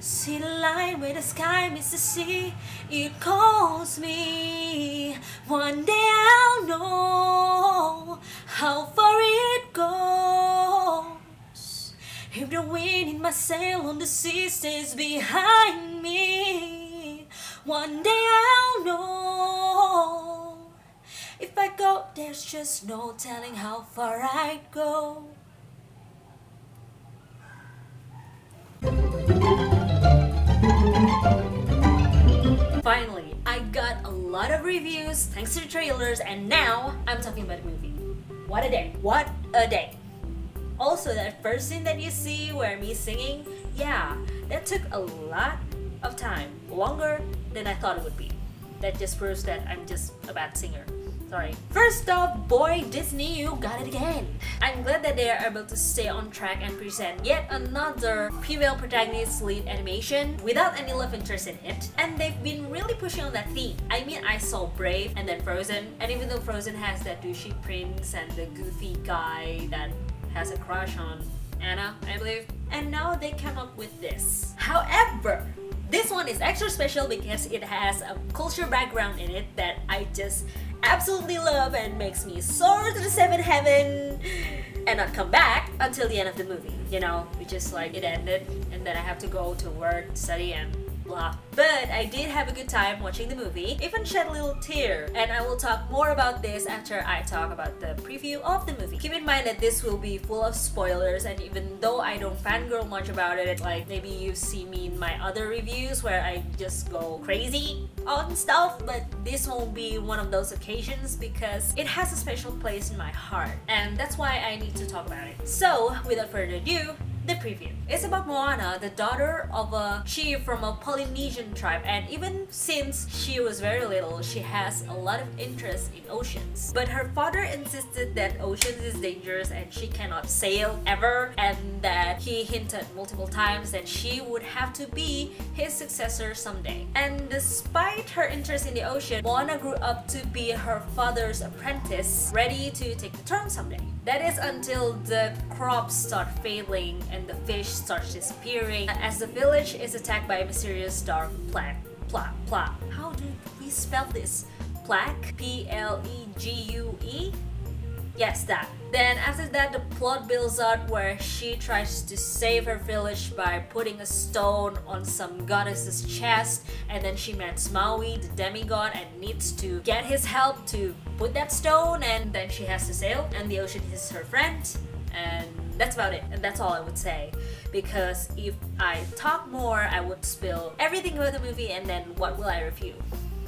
See the line where the sky meets the sea, it calls me. One day I'll know how far it goes. If the wind in my sail on the sea stays behind me, one day I'll know. If I go, there's just no telling how far I'd go. Finally, I got a lot of reviews thanks to the trailers, and now I'm talking about the movie. What a day! What a day! Also, that first scene that you see where me singing, yeah, that took a lot of time, longer than I thought it would be. That just proves that I'm just a bad singer. Sorry. First off, boy, Disney, you got it again. I'm glad that they are able to stay on track and present yet another female protagonist lead animation without any love interest in it. And they've been really pushing on that theme. I mean, I saw Brave and then Frozen, and even though Frozen has that douchey prince and the goofy guy that has a crush on Anna, I believe, and now they come up with this. However, this one is extra special because it has a culture background in it that I just absolutely love and makes me soar to the seventh heaven and not come back until the end of the movie. You know, we just like it ended and then I have to go to work, study, and blah. But I did have a good time watching the movie, even shed a little tear, and I will talk more about this after I talk about the preview of the movie. Keep in mind that this will be full of spoilers, and even though I don't fangirl much about it, like maybe you see me in my other reviews where I just go crazy on stuff, but this won't be one of those occasions because it has a special place in my heart, and that's why I need to talk about it. So, without further ado, the preview. It's about Moana, the daughter of a chief from a Polynesian tribe, and even since she was very little, she has a lot of interest in oceans. But her father insisted that oceans is dangerous and she cannot sail ever, and that he hinted multiple times that she would have to be his successor someday. And despite her interest in the ocean, Moana grew up to be her father's apprentice, ready to take the throne someday. That is until the crops start failing and the fish starts disappearing as the village is attacked by a mysterious dark plague. How do we spell this? Plague? P-L-E-G-U-E? Yes, that. Then after that, the plot builds up where she tries to save her village by putting a stone on some goddess's chest, and then she meets Maui, the demigod, and needs to get his help to put that stone, and then she has to sail, and the ocean is her friend, and that's about it. And that's all I would say, because if I talk more, I would spill everything about the movie, and then what will I review?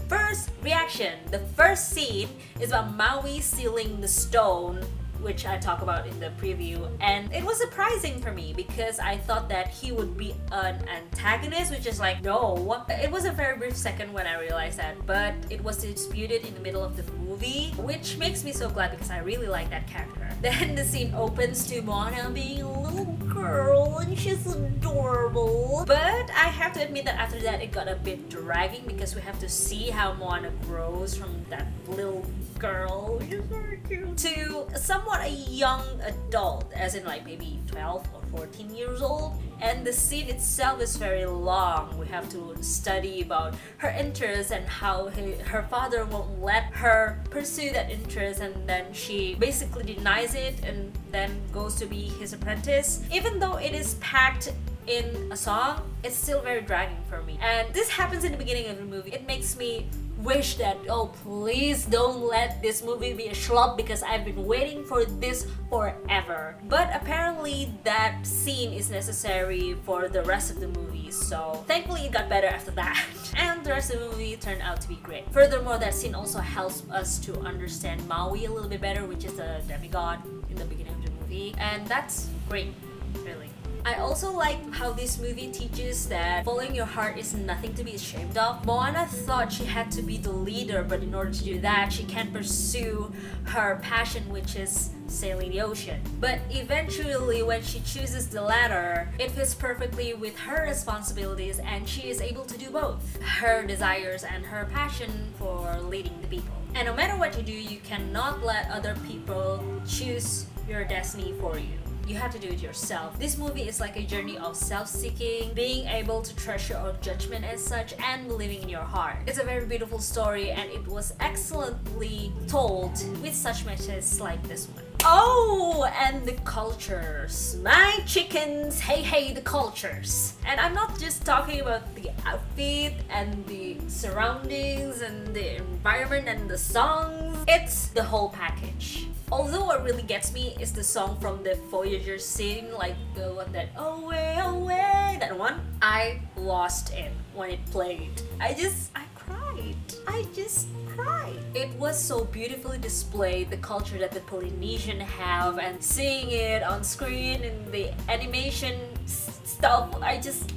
First, reaction. The first scene is about Maui stealing the stone, which I talk about in the preview, and it was surprising for me because I thought that he would be an antagonist, which is like, no. It was a very brief second when I realized that, but it was disputed in the middle of the movie, which makes me so glad because I really like that character. Then the scene opens to Moana being a little girl and she's adorable, but I have to admit that after that it got a bit dragging because we have to see how Moana grows from that little girl, which is very cute, to somewhat a young adult, as in like maybe 12 or 14 years old. And the scene itself is very long. We have to study about her interests and how her father won't let her pursue that interest, and then she basically denies it and then goes to be his apprentice. Even though it is packed in a song, it's still very dragging for me. And this happens in the beginning of the movie. It makes me wish that, oh, please don't let this movie be a schlub because I've been waiting for this forever. But apparently that scene is necessary for the rest of the movie, so thankfully it got better after that. And the rest of the movie turned out to be great. Furthermore, that scene also helps us to understand Maui a little bit better, which is the demigod in the beginning of the movie, and that's great, really. I also like how this movie teaches that following your heart is nothing to be ashamed of. Moana thought she had to be the leader, but in order to do that, she can't pursue her passion, which is sailing the ocean. But eventually, when she chooses the latter, it fits perfectly with her responsibilities, and she is able to do both, her desires and her passion for leading the people. And no matter what you do, you cannot let other people choose your destiny for you. you have to do it yourself. This movie is like a journey of self-seeking, being able to trust your own judgment as such, and believing in your heart. It's a very beautiful story, and it was excellently told with such messages like this one. Oh, and the cultures. My chickens, hey, the cultures. And I'm not just talking about the outfit and the surroundings and the environment and the songs. It's the whole package. Although what really gets me is the song from the Voyager scene, like the one that away, that one. I lost it when it played. I cried. I just cried. It was so beautifully displayed, the culture that the Polynesian have, and seeing it on screen and the animation stuff, I just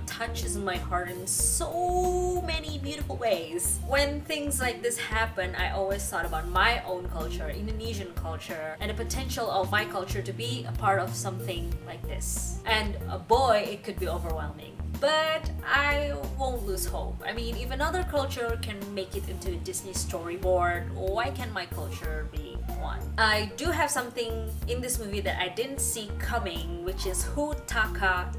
touches my heart in so many beautiful ways. When things like this happen, I always thought about my own culture, Indonesian culture, and the potential of my culture to be a part of something like this. And boy, it could be overwhelming. But I won't lose hope. I mean, if another culture can make it into a Disney storyboard, why can't my culture be one? I do have something in this movie that I didn't see coming, which is who Taka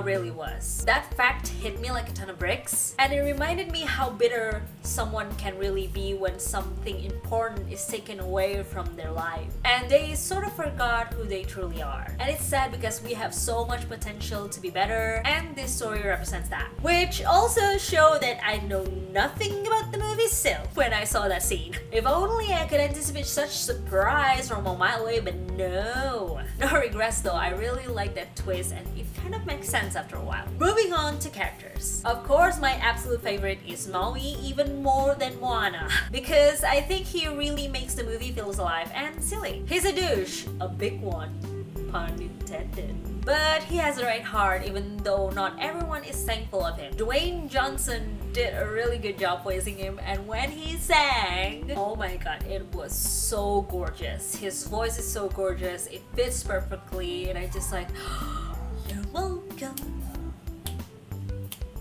really was. That fact hit me like a ton of bricks, and it reminded me how bitter someone can really be when something important is taken away from their life and they sort of forgot who they truly are. And it's sad because we have so much potential to be better, and this story represents that. Which also show that I know nothing about the movie still when I saw that scene. If only I could anticipate such surprise from a mile away, but no. No regrets though, I really like that twist, and it kind of makes sense after a while. Moving on to characters. Of course, my absolute favorite is Maui, even more than Moana, because I think he really makes the movie feels alive and silly. He's a douche, a big one, pun intended. But he has the right heart, even though not everyone is thankful of him. Dwayne Johnson did a really good job voicing him, and when he sang, oh my god, it was so gorgeous. His voice is so gorgeous, it fits perfectly, and I just like, you're welcome.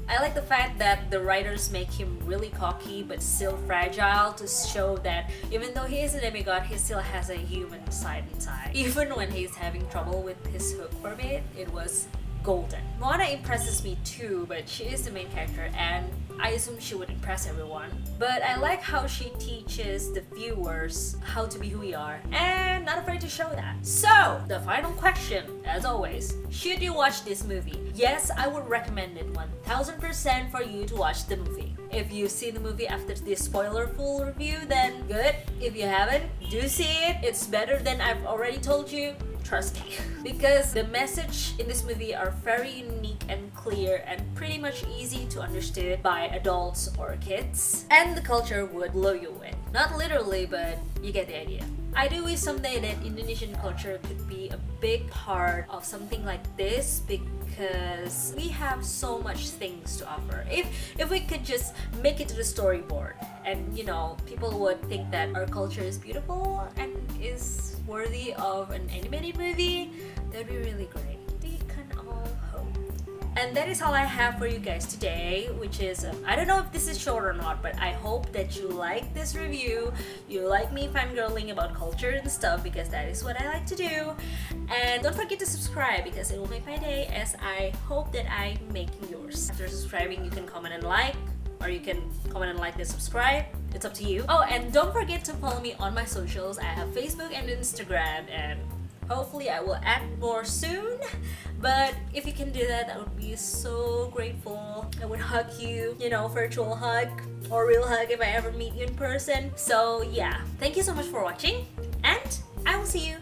I like the fact that the writers make him really cocky but still fragile, to show that even though he is a demigod, he still has a human side inside. Even when he's having trouble with his hook for a bit, it was golden. Moana impresses me too, but she is the main character and I assume she would impress everyone. But I like how she teaches the viewers how to be who we are and not afraid to show that. So, the final question, as always, should you watch this movie? Yes, I would recommend it 1000% for you to watch the movie. If you've seen the movie after this spoiler-full review, then good. If you haven't, do see it. It's better than I've already told you. Trust me. Because the message in this movie are very unique and clear and pretty much easy to understand by adults or kids. And the culture would blow you away. Not literally, but you get the idea. I do wish someday that Indonesian culture could be a big part of something like this, because we have so much things to offer. If we could just make it to the storyboard, and you know, people would think that our culture is beautiful and is worthy of an animated movie, that'd be really great. We can all hope. And that is all I have for you guys today, which is, I don't know if this is short or not, but I hope that you like this review, you like me fangirling about culture and stuff, because that is what I like to do. And don't forget to subscribe, because it will make my day, as I hope that I'm making yours. After subscribing, you can comment and like, or you can comment and like and subscribe. It's up to you. Oh, and don't forget to follow me on my socials. I have Facebook and Instagram, and hopefully I will add more soon. But if you can do that, I would be so grateful. I would hug you, you know, virtual hug or real hug if I ever meet you in person. So yeah, thank you so much for watching, and I will see you